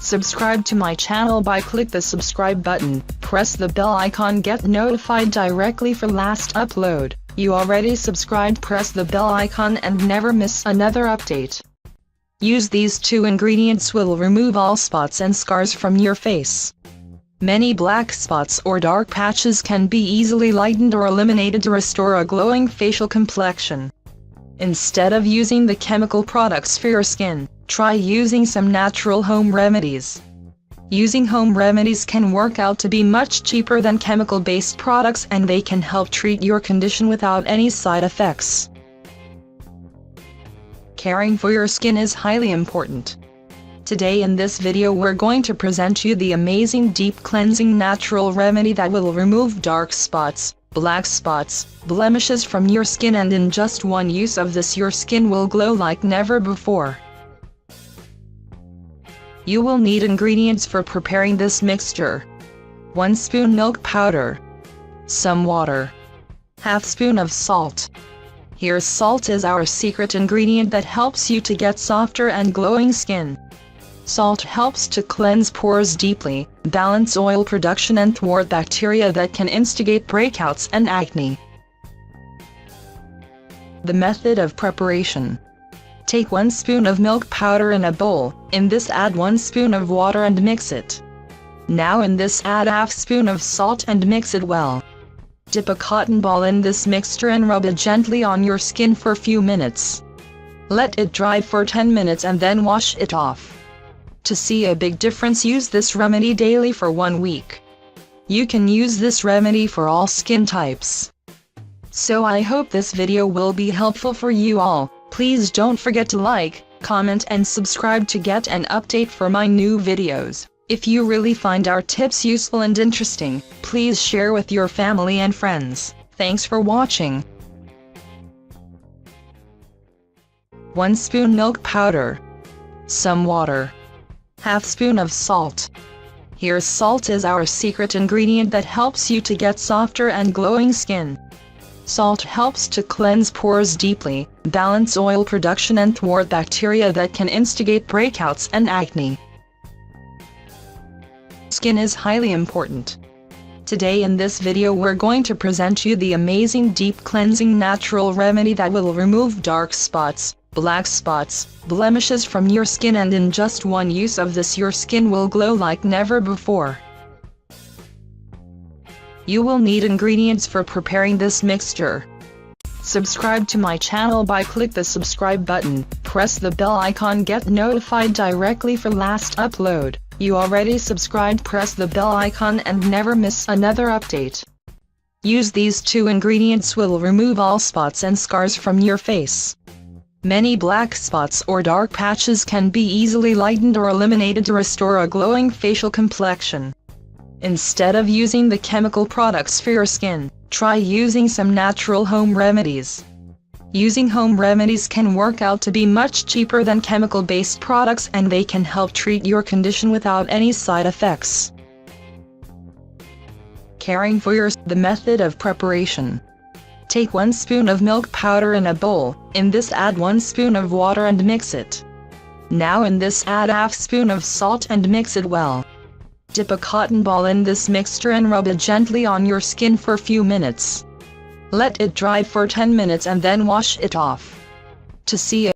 Subscribe to my channel by click the subscribe button, press the bell icon, get notified directly for last upload. You already subscribed, press the bell icon and never miss another update. Use these 2 ingredients will remove all spots and scars from your face. Many black spots or dark patches can be easily lightened or eliminated to restore a glowing facial complexion. Instead of using the chemical products for your skin, try using some natural home remedies. Using home remedies can work out to be much cheaper than chemical-based products, and they can help treat your condition without any side effects. Caring for your skin is highly important. Today in this video we're going to present you the amazing deep cleansing natural remedy that will remove dark spots, black spots, blemishes from your skin, and in just one use of this your skin will glow like never before. You will need ingredients for preparing this mixture. 1 spoon milk powder, some water, ½ spoon of salt. Here salt is our secret ingredient that helps you to get softer and glowing skin. Salt helps to cleanse pores deeply, balance oil production and thwart bacteria that can instigate breakouts and acne. The method of preparation. Take 1 spoon of milk powder in a bowl. In this add 1 spoon of water and mix it. Now in this add ½ spoon of salt and mix it well. Dip a cotton ball in this mixture and rub it gently on your skin for a few minutes. Let it dry for 10 minutes and then wash it off. To see a big difference, use this remedy daily for 1 week. You can use this remedy for all skin types. So I hope this video will be helpful for you all. Please don't forget to like, comment and subscribe to get an update for my new videos. If you really find our tips useful and interesting, please share with your family and friends. Thanks for watching. 1 spoon milk powder, some water, ½ spoon of salt. Here salt is our secret ingredient that helps you to get softer and glowing skin. Salt helps to cleanse pores deeply, balance oil production and thwart bacteria that can instigate breakouts and acne. Skin is highly important. Today in this video we're going to present you the amazing deep cleansing natural remedy that will remove dark spots, black spots, blemishes from your skin, and in just one use of this your skin will glow like never before. You will need ingredients for preparing this mixture. Subscribe to my channel by click the subscribe button, press the bell icon, get notified directly for last upload. You already subscribed, press the bell icon and never miss another update. Use these 2 ingredients will remove all spots and scars from your face. Many black spots or dark patches can be easily lightened or eliminated to restore a glowing facial complexion. Instead of using the chemical products for your skin, try using some natural home remedies. Using home remedies can work out to be much cheaper than chemical-based products, and they can help treat your condition without any side effects. Caring for your the method of preparation. Take 1 spoon of milk powder in a bowl. In this add 1 spoon of water and mix it. Now in this add ½ spoon of salt and mix it well. Dip a cotton ball in this mixture and rub it gently on your skin for a few minutes. Let it dry for 10 minutes and then wash it off. To see a